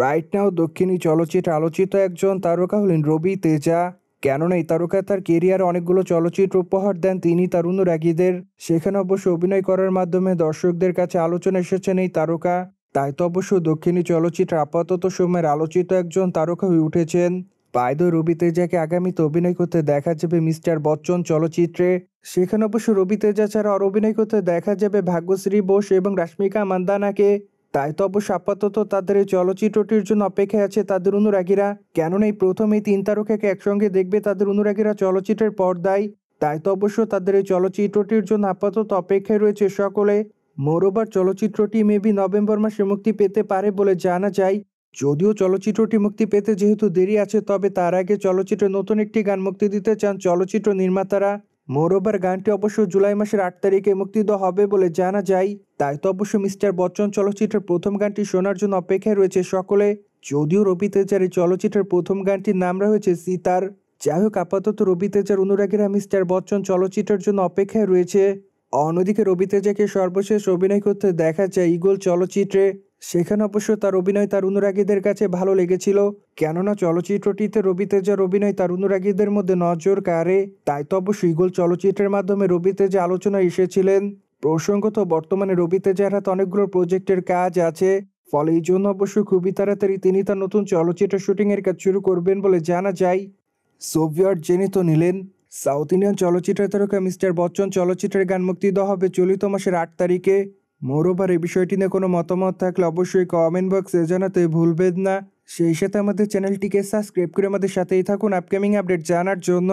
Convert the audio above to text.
Right now দক্ষিণী চলচ্চিত্রে আলোচিত একজন তারকা হলেন রবি তেজা। কেননা এই তারকা তার কেরিয়ারে অনেকগুলো চলচ্চিত্র উপহার দেন তিনি তার অনুরাগীদের। সেখানে অবশ্য অভিনয় করার মাধ্যমে দর্শকদের কাছে আলোচনা এসেছেন এই তারকা। তাই তো অবশ্য দক্ষিণী চলচ্চিত্রে আপাতত সময়ের আলোচিত একজন তারকা হয়ে উঠেছেন। বাই রবি তেজাকে আগামীতে অভিনয় করতে দেখা যাবে মিস্টার বচ্চন চলচ্চিত্রে। সেখানে অবশ্য রবি তেজা ছাড়া আর অভিনয় করতে দেখা যাবে ভাগ্যশ্রী বোস এবং রাশ্মিকা মান্দানাকে। তাই তো অবশ্য আপাতত তাদের এই চলচ্চিত্রটির জন্য অপেক্ষায় আছে তাদের অনুরাগীরা। কেননা এই প্রথম এই তিন তারকাকে একসঙ্গে দেখবে তাদের অনুরাগীরা চলচ্চিত্রের পর্দায়। তাই তো অবশ্য তাদের এই চলচ্চিত্রটির জন্য আপাতত অপেক্ষায় রয়েছে সকলে। মোরওভার চলচ্চিত্রটি মেবি নভেম্বর মাসে মুক্তি পেতে পারে বলে জানা যায়। যদিও চলচ্চিত্রটি মুক্তি পেতে যেহেতু দেরি আছে, তবে তার আগে চলচ্চিত্রে নতুন একটি গান মুক্তি দিতে চান চলচ্চিত্র নির্মাতারা। মোরওভার গানটি অবশ্য জুলাই মাসের 8 তারিখে মুক্তি দেওয়া হবে বলে জানা যায়। তাই তো অবশ্য মিস্টার বচ্চন চলচ্চিত্রের প্রথম গানটি শোনার জন্য অপেক্ষায় রয়েছে সকলে। যদিও রবি তেজার এই চলচ্চিত্রের প্রথম গানটির নাম রয়েছে সিতার। যাই হোক, আপাতত রবি তেজার অনুরাগীরা মিস্টার বচ্চন চলচ্চিত্রের জন্য অপেক্ষায় রয়েছে। অন্যদিকে রবি তেজাকে সর্বশেষ অভিনয় করতে দেখা যায় ঈগল চলচ্চিত্রে। সেখানে অবশ্য তার অভিনয় তার অনুরাগীদের কাছে ভালো লেগেছিল। কেননা চলচ্চিত্রটিতে রবি তেজার অভিনয় তার অনুরাগীদের মধ্যে নজর কাড়ে। তাই তো অবশ্য ঈগল চলচ্চিত্রের মাধ্যমে রবি তেজা আলোচনায় এসেছিলেন। প্রসঙ্গত বর্তমানে রবি তেজার হাতে অনেকগুলো প্রজেক্টের কাজ আছে। ফলে এই জন্য অবশ্য খুবই তাড়াতাড়ি তিনি তার নতুন চলচ্চিত্র শুটিংয়ের কাজ শুরু করবেন বলে জানা যায়। সোভিয়েট জেনে তো নিলেন। সাউথ ইন্ডিয়ান চলচ্চিত্রের তারকা মিস্টার বচ্চন চলচ্চিত্রের গান মুক্তি দেওয়া হবে চলিত মাসের 8 তারিখে। মোরওভার এই বিষয়টি নিয়ে কোনো মতামত থাকলে অবশ্যই কমেন্ট বক্সে জানাতে ভুলবেন না। সেই সাথে আমাদের চ্যানেলটিকে সাবস্ক্রাইব করে আমাদের সাথেই থাকুন আপকামিং আপডেট জানার জন্য।